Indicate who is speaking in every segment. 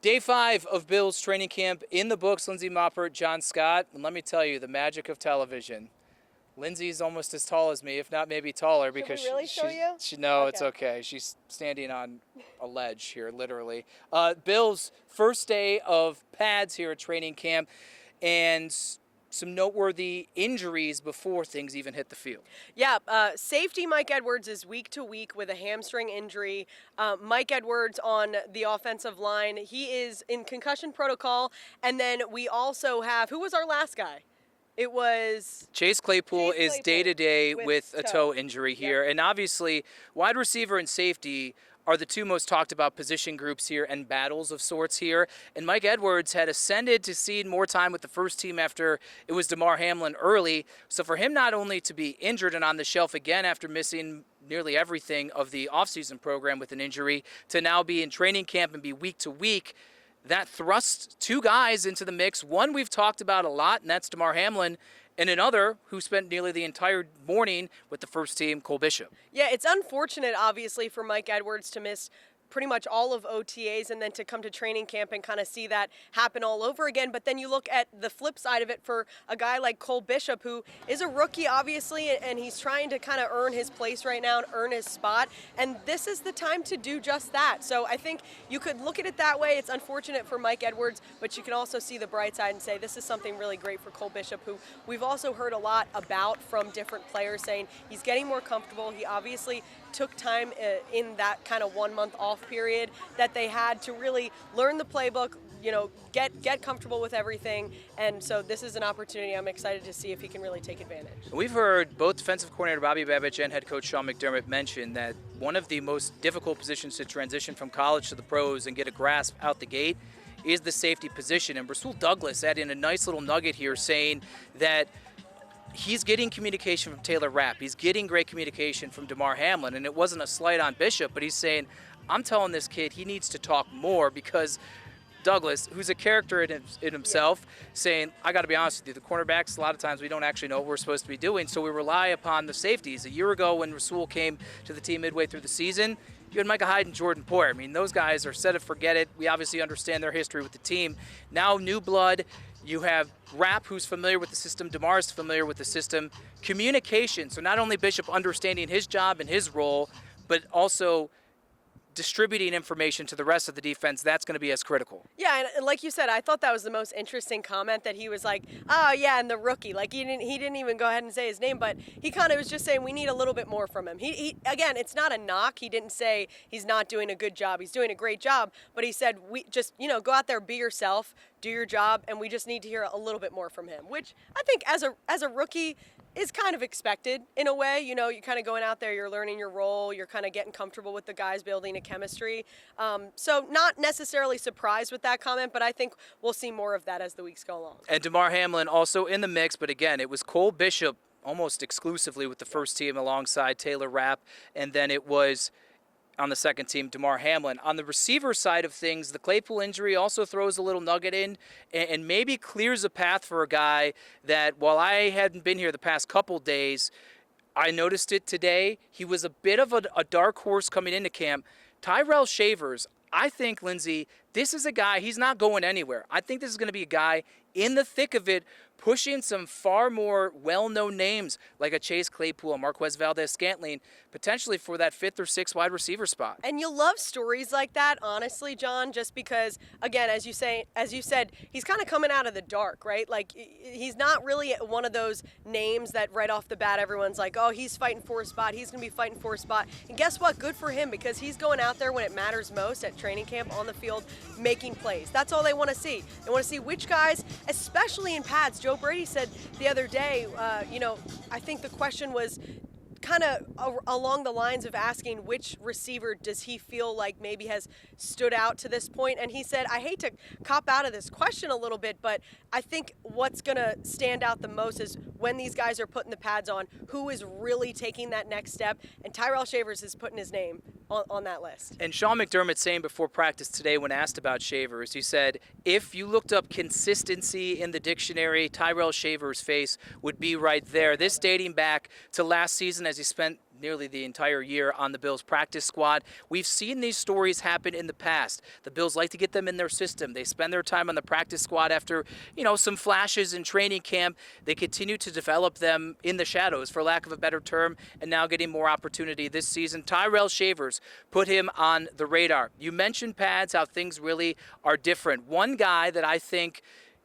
Speaker 1: Day 5 of Bills training camp in the books. Lindsey, Moppert, John Scott. And let me tell you, the magic of television. Lindsey's almost as tall as me, if not maybe taller, because
Speaker 2: Should we really show you?
Speaker 1: No,
Speaker 2: Okay.
Speaker 1: it's okay. She's standing on a ledge here, literally. Bills' first day of pads here at training camp, and some noteworthy injuries before things even hit the field.
Speaker 2: Yeah, safety Mike Edwards is week to week with a hamstring injury. Mike Edwards on the offensive line, he is in concussion protocol. And then we also have, who was our last guy? It was
Speaker 1: Chase Claypool is day-to-day with a toe injury here.
Speaker 2: Yep.
Speaker 1: And obviously, wide receiver and safety are the two most talked about position groups here and battles of sorts here. And Mike Edwards had ascended to cede more time with the first team after it was Damar Hamlin early. So for him not only to be injured and on the shelf again after missing nearly everything of the offseason program with an injury, to now be in training camp and be week to week, that thrusts two guys into the mix. One we've talked about a lot, and that's Damar Hamlin, and another who spent nearly the entire morning with the first team, Cole Bishop.
Speaker 2: Yeah, it's unfortunate, obviously, for Mike Edwards to miss pretty much all of OTAs and then to come to training camp and kind of see that happen all over again. But then you look at the flip side of it for a guy like Cole Bishop, who is a rookie, obviously, and he's trying to kind of earn his place right now and earn his spot. And this is the time to do just that. So I think you could look at it that way. It's unfortunate for Mike Edwards, but you can also see the bright side and say this is something really great for Cole Bishop, who we've also heard a lot about from different players saying he's getting more comfortable. He obviously took time in that kind of 1 month off period that they had to really learn the playbook, you know, get comfortable with everything. And so this is an opportunity I'm excited to see if he can really take advantage.
Speaker 1: We've heard both defensive coordinator Bobby Babich and head coach Sean McDermott mention that one of the most difficult positions to transition from college to the pros and get a grasp out the gate is the safety position. And Rasul Douglas added in a nice little nugget here saying that he's getting communication from Taylor Rapp. He's getting great communication from Damar Hamlin. And it wasn't a slight on Bishop, but he's saying, I'm telling this kid he needs to talk more, because Douglas, who's a character in himself, saying, I got to be honest with you, the cornerbacks, a lot of times we don't actually know what we're supposed to be doing, so we rely upon the safeties. A year ago when Rasul came to the team midway through the season, you had Micah Hyde and Jordan Poyer. I mean, those guys are set it, forget it. We obviously understand their history with the team. Now, new blood. You have Rapp, who's familiar with the system. Damar's familiar with the system. Communication. So not only Bishop understanding his job and his role, but also distributing information to the rest of the defense. That's going to be as critical.
Speaker 2: Yeah, and like you said, I thought that was the most interesting comment, that he was like, oh yeah, and the rookie. Like he didn't even go ahead and say his name, but he kind of was just saying we need a little bit more from him. He again, it's not a knock. He didn't say he's not doing a good job. He's doing a great job, but he said we just, you know, go out there, be yourself, do your job, and we just need to hear a little bit more from him, which I think as a rookie is kind of expected in a way. You know, you're kind of going out there, you're learning your role, you're kind of getting comfortable with the guys, building a chemistry. So not necessarily surprised with that comment, but I think we'll see more of that as the weeks go along.
Speaker 1: And Damar Hamlin also in the mix, but again, it was Cole Bishop almost exclusively with the first team alongside Taylor Rapp, and then it was on the second team, Damar Hamlin. On the receiver side of things, the Claypool injury also throws a little nugget in and maybe clears a path for a guy that, while I hadn't been here the past couple days, I noticed it today. He was a bit of a dark horse coming into camp. Tyrell Shavers, I think, Lindsey, this is a guy, he's not going anywhere. I think this is going to be a guy in the thick of it, pushing some far more well-known names like a Chase Claypool, a Marquez Valdez-Scantling, potentially for that 5th or 6th wide receiver spot.
Speaker 2: And you'll love stories like that, honestly, John, just because, again, as you said, he's kind of coming out of the dark, right? Like, he's not really one of those names that right off the bat everyone's like, oh, he's fighting for a spot, he's going to be fighting for a spot. And guess what? Good for him, because he's going out there when it matters most at training camp, on the field, making plays. That's all they want to see. They want to see which guys, especially in pads. Joe Brady said the other day, you know, I think the question was kind of along the lines of asking which receiver does he feel like maybe has stood out to this point. And he said, I hate to cop out of this question a little bit, but I think what's going to stand out the most is when these guys are putting the pads on, who is really taking that next step. And Tyrell Shavers is putting his name on that list.
Speaker 1: And Sean McDermott saying before practice today when asked about Shavers, he said, if you looked up consistency in the dictionary, Tyrell Shavers' face would be right there. This dating back to last season as he spent nearly the entire year on the Bills practice squad. We've seen these stories happen in the past. The Bills like to get them in their system. They spend their time on the practice squad after, some flashes in training camp. They continue to develop them in the shadows, for lack of a better term, and now getting more opportunity this season. Tyrell Shavers put him on the radar. You mentioned pads, how things really are different. One guy that I think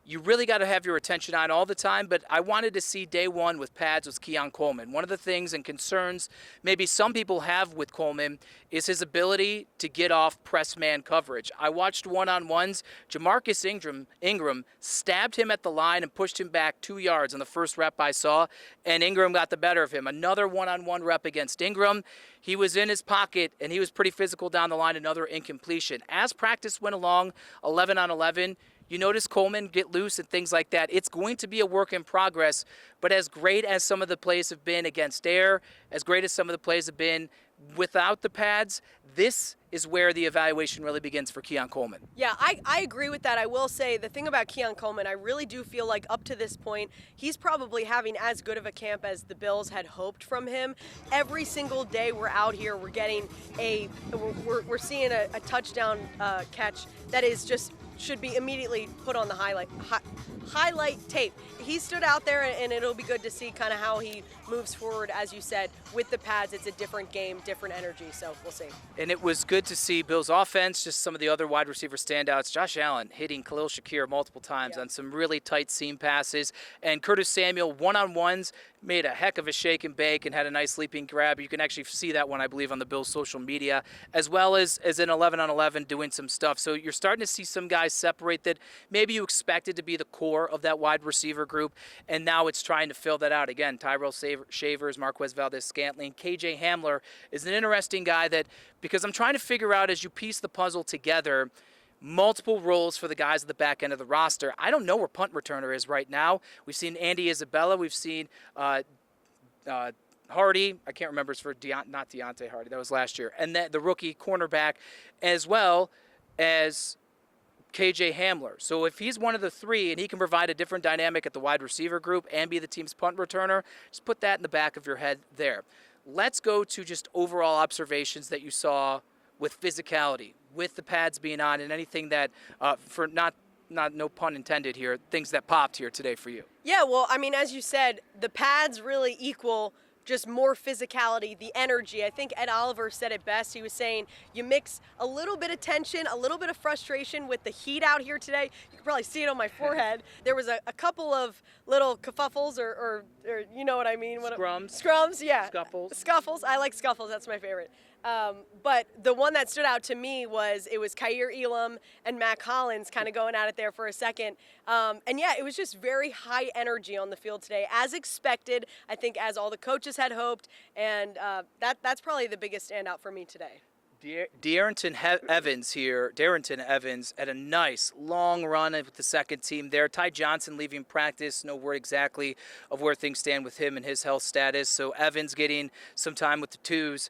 Speaker 1: you really got to have your attention on all the time, but I wanted to see day one with pads was Keon Coleman. One of the things and concerns maybe some people have with Coleman is his ability to get off press man coverage. I watched one-on-ones. Jamarcus Ingram stabbed him at the line and pushed him back 2 yards on the first rep I saw, and Ingram got the better of him. Another one-on-one rep against Ingram. He was in his pocket, and he was pretty physical down the line, another incompletion. As practice went along, 11 on 11, you notice Coleman get loose and things like that. It's going to be a work in progress, but as great as some of the plays have been against air, as great as some of the plays have been without the pads, this is where the evaluation really begins for Keon Coleman.
Speaker 2: Yeah, I agree with that. I will say the thing about Keon Coleman, I really do feel like up to this point, he's probably having as good of a camp as the Bills had hoped from him. Every single day we're out here, we're getting we're seeing a touchdown catch that is just should be immediately put on the highlight tape. He stood out there, and it'll be good to see kind of how he moves forward. As you said, with the pads, it's a different game, different energy, so we'll see.
Speaker 1: And it was good to see Bill's offense, just some of the other wide receiver standouts. Josh Allen hitting Khalil Shakir multiple times on some really tight seam passes. And Curtis Samuel, one-on-ones, made a heck of a shake and bake and had a nice leaping grab. You can actually see that one, I believe, on the Bills' social media, as well as in 11 on 11 doing some stuff. So you're starting to see some guys separate that maybe you expected to be the core of that wide receiver group, and now it's trying to fill that out. Again, Tyrell Shavers, Marquez Valdez-Scantling, KJ Hamler is an interesting guy that, because I'm trying to figure out as you piece the puzzle together, multiple roles for the guys at the back end of the roster. I don't know where punt returner is right now. We've seen Andy Isabella. We've seen Hardy. I can't remember. It's for not Deontay Hardy. That was last year. And the rookie cornerback, as well as KJ Hamler. So if he's one of the three and he can provide a different dynamic at the wide receiver group and be the team's punt returner, just put that in the back of your head there. Let's go to just overall observations that you saw with physicality, with the pads being on, and anything that, for not no pun intended here, things that popped here today for you.
Speaker 2: Yeah, well, I mean, as you said, the pads really equal just more physicality, the energy. I think Ed Oliver said it best. He was saying you mix a little bit of tension, a little bit of frustration with the heat out here today. You can probably see it on my forehead. There was a couple of little kerfuffles or you know what I mean? Scrums, yeah. Scuffles. I like scuffles. That's my favorite. But the one that stood out to me was Kaiir Elam and Mac Hollins kind of going at it there for a second. And yeah, it was just very high energy on the field today, as expected, I think, as all the coaches had hoped. And that's probably the biggest standout for me today.
Speaker 1: Darron Evans had a nice long run with the second team there. Ty Johnson leaving practice, no word exactly of where things stand with him and his health status. So Evans getting some time with the twos.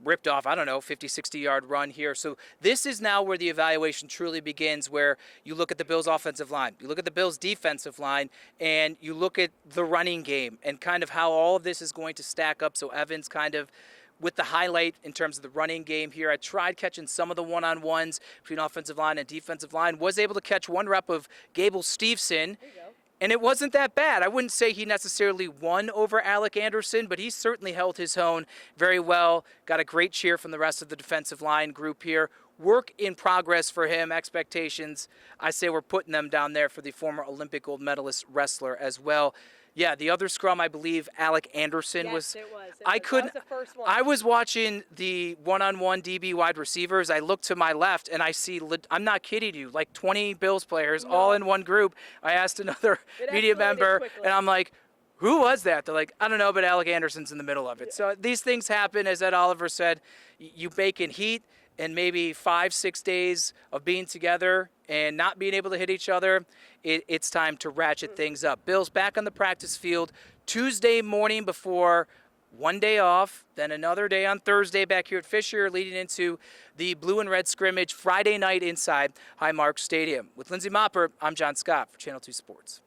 Speaker 1: Ripped off, 50, 60-yard run here. So this is now where the evaluation truly begins, where you look at the Bills' offensive line, you look at the Bills' defensive line, and you look at the running game and kind of how all of this is going to stack up. So Evans kind of with the highlight in terms of the running game here. I tried catching some of the one-on-ones between offensive line and defensive line. Was able to catch one rep of Gable Steveson. There you go. And it wasn't that bad. I wouldn't say he necessarily won over Alec Anderson, but he certainly held his own very well. Got a great cheer from the rest of the defensive line group here. Work in progress for him. Expectations, I say we're putting them down there for the former Olympic gold medalist wrestler as well. Yeah, the other scrum, I believe, Alec Anderson was.
Speaker 2: Yes, it was.
Speaker 1: That
Speaker 2: was the first one.
Speaker 1: I was watching the one-on-one DB wide receivers. I look to my left, and I see, I'm not kidding you, like 20 Bills players all in one group. I asked another media member, and I'm like, who was that? They're like, I don't know, but Alec Anderson's in the middle of it. Yeah. So these things happen, as Ed Oliver said. You bake in heat, and maybe 5-6 days of being together and not being able to hit each other, it's time to ratchet things up. Bills back on the practice field Tuesday morning before one day off, then another day on Thursday back here at Fisher, leading into the blue and red scrimmage Friday night inside Highmark Stadium. With Lindsey Moppert, I'm John Scott for Channel 2 Sports.